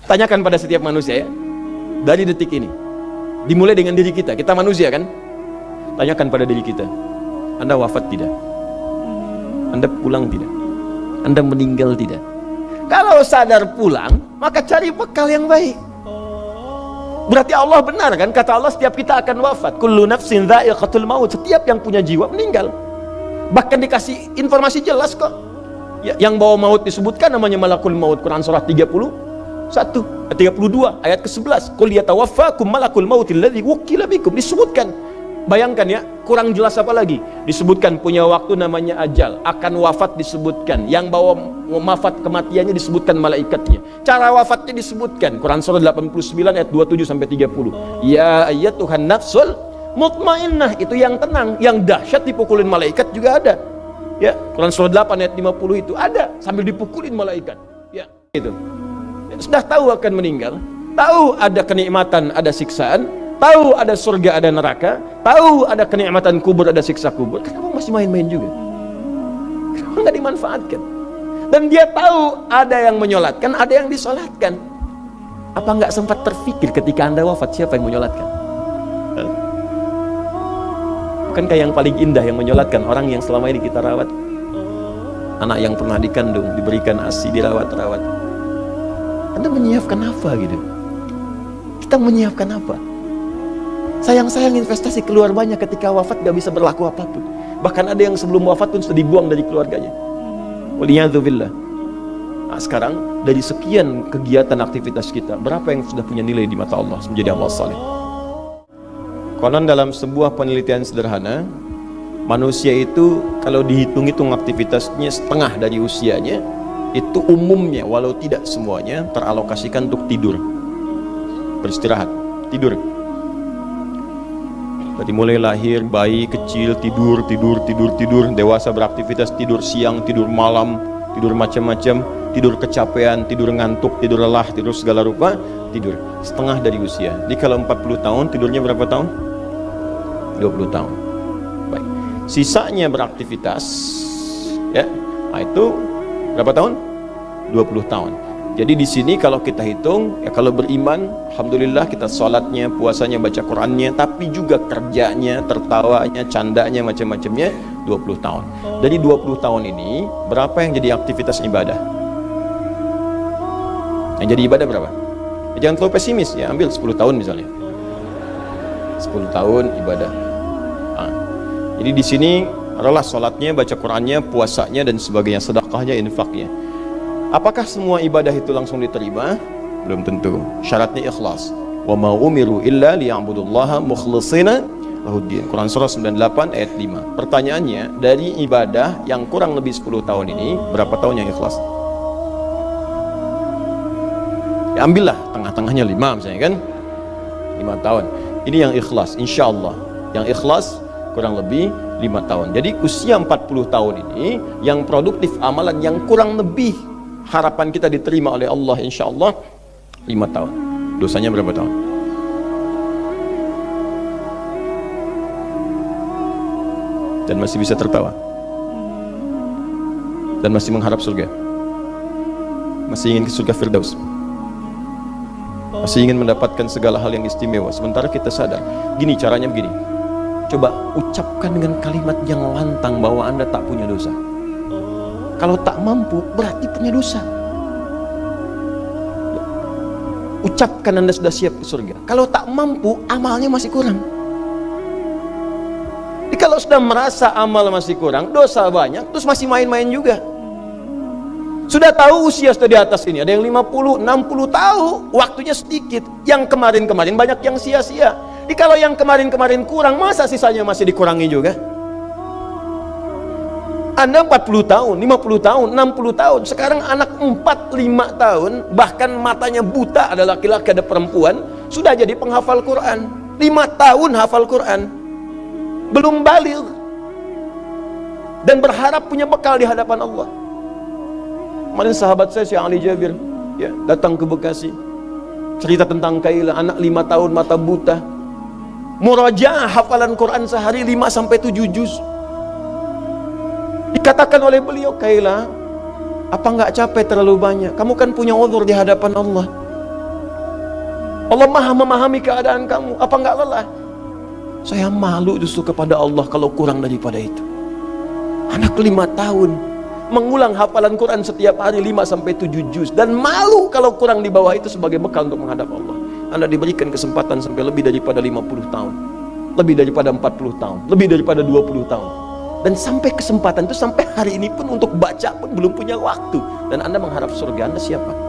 Tanyakan pada setiap manusia ya, dari detik ini, dimulai dengan diri kita. Kita manusia kan? Tanyakan pada diri kita, Anda wafat tidak? Anda pulang tidak? Anda meninggal tidak? Kalau sadar pulang, maka cari bekal yang baik. Berarti Allah benar kan? Kata Allah, setiap kita akan wafat. Kullu nafsin dha'iqatul maut. Setiap yang punya jiwa meninggal. Bahkan dikasih informasi jelas kok. Ya, yang bawa maut disebutkan namanya malakul maut. Quran surah 32 ayat ke-11. Qul yatawaffakum malakul mautil ladzi wukkila bikum. Disebutkan. Bayangkan ya, kurang jelas apa lagi? Disebutkan punya waktu namanya ajal, akan wafat disebutkan, yang bawa wafat kematiannya disebutkan malaikatnya, cara wafatnya disebutkan. Quran surah 89 ayat 27 sampai 30. Ya ayyatuhan nafsul mutmainnah, itu yang tenang, yang dahsyat dipukulin malaikat juga ada. Ya, Quran surah 8 ayat 50 itu ada sambil dipukulin malaikat. Ya, itu. Sudah tahu akan meninggal, tahu ada kenikmatan, ada siksaan, tahu ada surga, ada neraka, tahu ada kenikmatan kubur, ada siksa kubur. Kenapa masih main-main juga? Kenapa nggak dimanfaatkan? Dan dia tahu ada yang menyolatkan, ada yang disolatkan. Apa nggak sempat terfikir ketika Anda wafat, siapa yang menyolatkan? Bukankah yang paling indah yang menyolatkan orang yang selama ini kita rawat? Anak yang pernah dikandung, diberikan ASI, dirawat-rawat. Anda menyiapkan apa gitu? Kita menyiapkan apa? Sayang-sayang investasi keluar banyak, ketika wafat gak bisa berlaku apapun. Bahkan ada yang sebelum wafat pun sudah dibuang dari keluarganya. Waliyadzubillah. Nah, sekarang dari sekian kegiatan aktivitas kita, berapa yang sudah punya nilai di mata Allah menjadi amal saleh? Konon dalam sebuah penelitian sederhana, manusia itu kalau dihitung-hitung aktivitasnya setengah dari usianya, itu umumnya walau tidak semuanya teralokasikan untuk tidur, beristirahat, tidur. Dari mulai lahir, bayi kecil tidur, dewasa beraktivitas, tidur siang, tidur malam, tidur macam-macam, tidur kecapean, tidur ngantuk, tidur lelah, tidur segala rupa, tidur setengah dari usia. Jadi kalau 40 tahun, tidurnya berapa tahun? 20 tahun. Baik. Sisanya beraktivitas, ya. Nah, itu berapa tahun? 20 tahun. Jadi di sini kalau kita hitung, ya kalau beriman, alhamdulillah kita sholatnya, puasanya, baca Qurannya, tapi juga kerjanya, tertawanya, candanya, macam-macamnya 20 tahun. Dari 20 tahun ini, berapa yang jadi aktivitas ibadah? Yang jadi ibadah berapa? Ya, jangan terlalu pesimis ya, ambil 10 tahun misalnya. 10 tahun ibadah. Nah, jadi di sini adalah sholatnya, baca Qurannya, puasanya, dan sebagainya, sedekahnya, infaknya. Apakah semua ibadah itu langsung diterima? Belum tentu. Syaratnya ikhlas. Wa ma umiru illa liya'budullaha mukhlishina lahuddin. Quran surah 98 ayat 5. Pertanyaannya, dari ibadah yang kurang lebih 10 tahun ini, berapa tahun yang ikhlas? Ya, ambillah tengah-tengahnya 5 misalnya kan. 5 tahun. Ini yang ikhlas, insyaallah. Yang ikhlas kurang lebih 5 tahun. Jadi usia 40 tahun ini yang produktif amalan yang kurang lebih harapan kita diterima oleh Allah insyaallah 5 tahun. Dosanya berapa tahun? Dan masih bisa tertawa. Dan masih mengharap surga. Masih ingin ke surga Firdaus. Masih ingin mendapatkan segala hal yang istimewa. Sementara kita sadar, gini caranya begini. Coba ucapkan dengan kalimat yang lantang bahwa Anda tak punya dosa. Kalau tak mampu, berarti punya dosa. Ucapkan Anda sudah siap ke surga. Kalau tak mampu, amalnya masih kurang. Jadi kalau sudah merasa amal masih kurang, dosa banyak, terus masih main-main juga. Sudah tahu usia sudah di atas ini, ada yang 50, 60 tahu, waktunya sedikit. Yang kemarin-kemarin banyak yang sia-sia. Jadi kalau yang kemarin-kemarin kurang, masa sisanya masih dikurangi juga? Anda 40 tahun, 50 tahun, 60 tahun. Sekarang anak 4, 5 tahun, bahkan matanya buta, ada laki-laki, ada perempuan, sudah jadi penghafal Quran. 5 tahun hafal Quran. Belum baligh. Dan berharap punya bekal di hadapan Allah. Kemarin sahabat saya, Syekh Ali Jabir, ya, datang ke Bekasi. Cerita tentang Kaila, anak 5 tahun, mata buta. Murajaah hafalan Quran sehari 5-7 juz. Dikatakan oleh beliau, Kaila, apa nggak capek terlalu banyak? Kamu kan punya uzur di hadapan Allah. Allah maha memahami keadaan kamu. Apa enggak lelah? Saya malu justru kepada Allah kalau kurang daripada itu. Anak 5 tahun mengulang hafalan Quran setiap hari 5-7 juz, dan malu kalau kurang di bawah itu sebagai bekal untuk menghadap Allah. Anda diberikan kesempatan sampai lebih daripada 50 tahun, lebih daripada 40 tahun, lebih daripada 20 tahun. Dan sampai kesempatan itu, sampai hari ini pun untuk baca pun belum punya waktu. Dan Anda mengharap surga, Anda siapa?